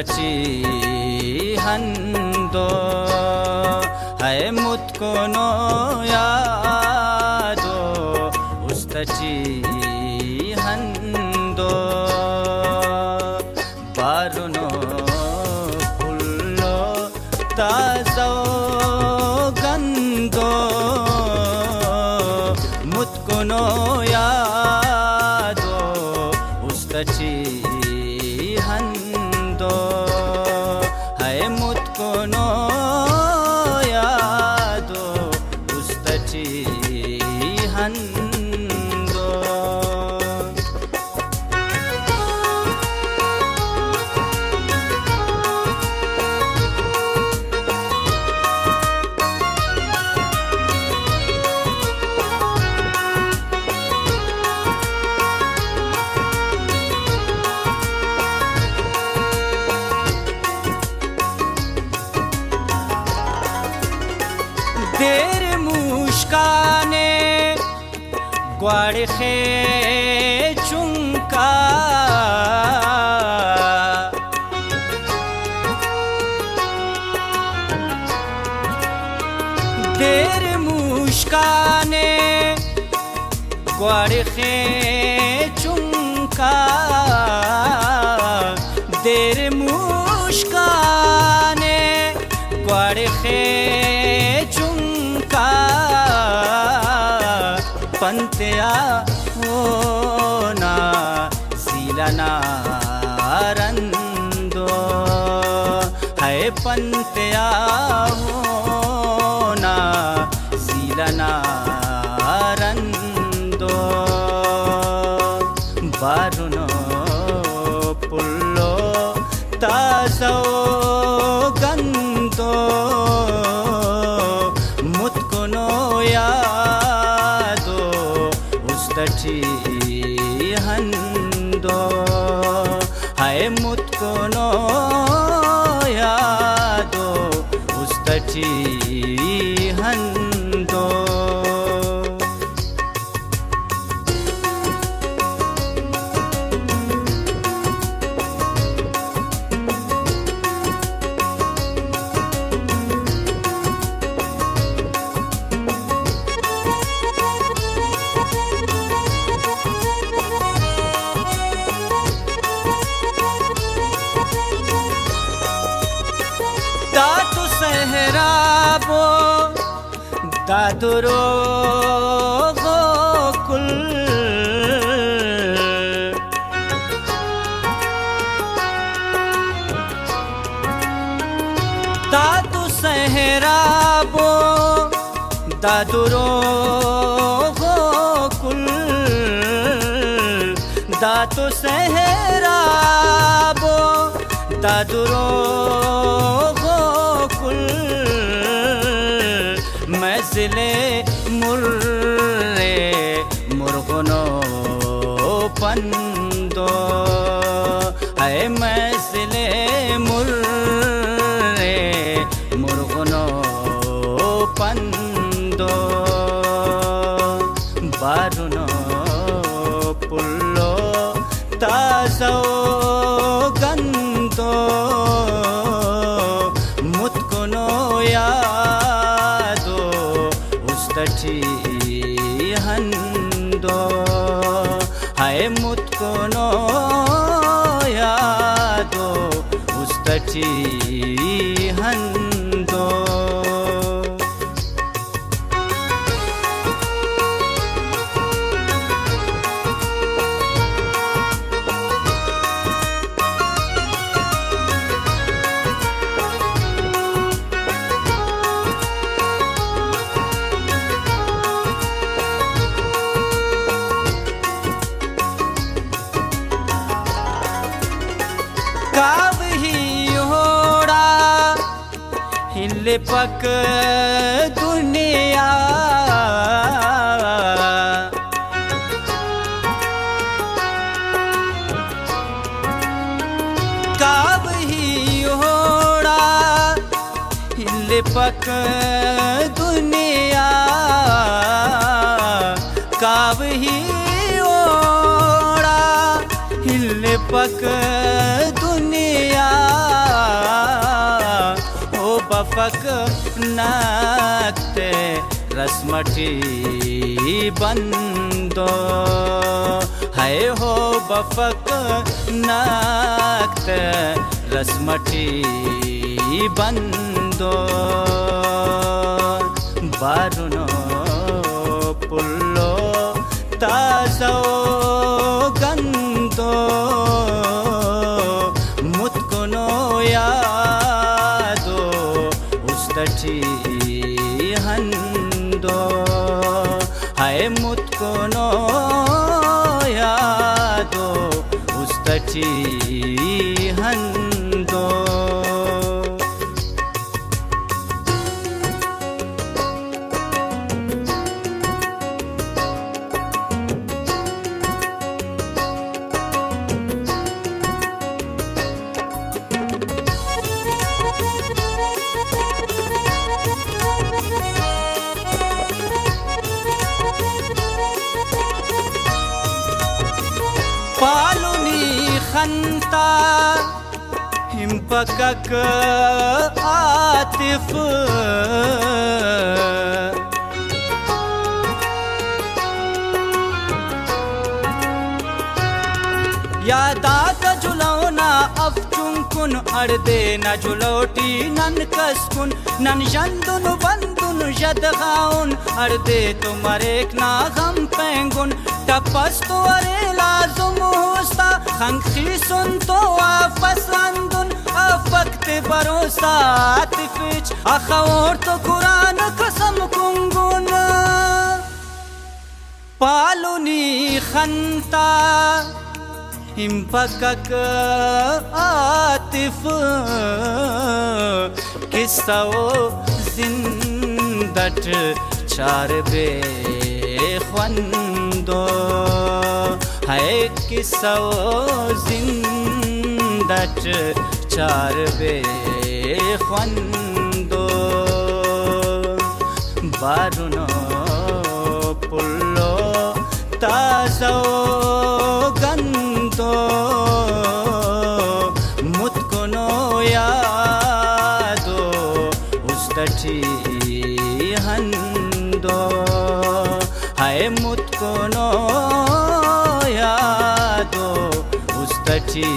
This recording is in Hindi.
उस्तची हंदो है मुझको नो यादो उस्तची हंदो बारुनो पुल्लो ताजो गंदो मुझको नो यादो उस्तची हंदो है मुझको नो यादो उस्तची हंदो तेरे मुस्काने ग्वाड़े चुंका तेरे मुस्काने ग्वाड़े चुंका तेरे मुस्काने ग्वाड़े पंत्या होना सीलना रंदो है पंत्या होना सीलना रंदो बारुनो पुल्लो ताजो गंदो मुझको नो यादो उस्तची हंदो है मुझको नो यादो उस्तची हंदो दादू सहराबो दादुरो गोकुल दादू सहराबो दादुरो गोकुल दादू सहराबो दादुरो मज़ले मुर्रे मुर्गनो पंदो है मज़ले मुर्रे मुर्गनो पंदो बारुनो पुल्लो ताजो गंदो मुझको नो यादो उस्तची हंदो है मुझको नो यादो उस्तची हंदो काव ही होड़ा हिले पक दुनिया काव ही होड़ा हिले पक दुनिया काव ही ओड़ा हिले पक दुनिया बफक नक्ते रस्मटी बंदो है हो बफक नक्ते रस्मटी बंदो बारुनो पुल्लो ताजो गंदो मुतकुनो यादो उस्तटी हंदो है मुतकुनो यादो उस्तटी हंदो पालुनी खंता हिमपकक आतिफ यादात जुलौना अफचुंकुन अर्दे न जुलौटी नन कसकुन नन जंदुन बंदुन जदगाउन अर्दे तुमरेक ना गम पेंगुन टपस तो अरे लाजुम होस्ता खंखी सुन तो वापस अंदुन अफक्त भरोसा आतिफिच अखौर तो कुरान कसम कुंगुन पालुनी खंता हिमपकक आतिफ किस्सो जिंदट चार बे ख्वंदो है किस्सो जिंदट चार बे ख्वंदो बारुनो पुल्लो ताजो गंदो मुतकुनो यादो उस्तटी हंदो है मुतकुनो यादो उस्तटी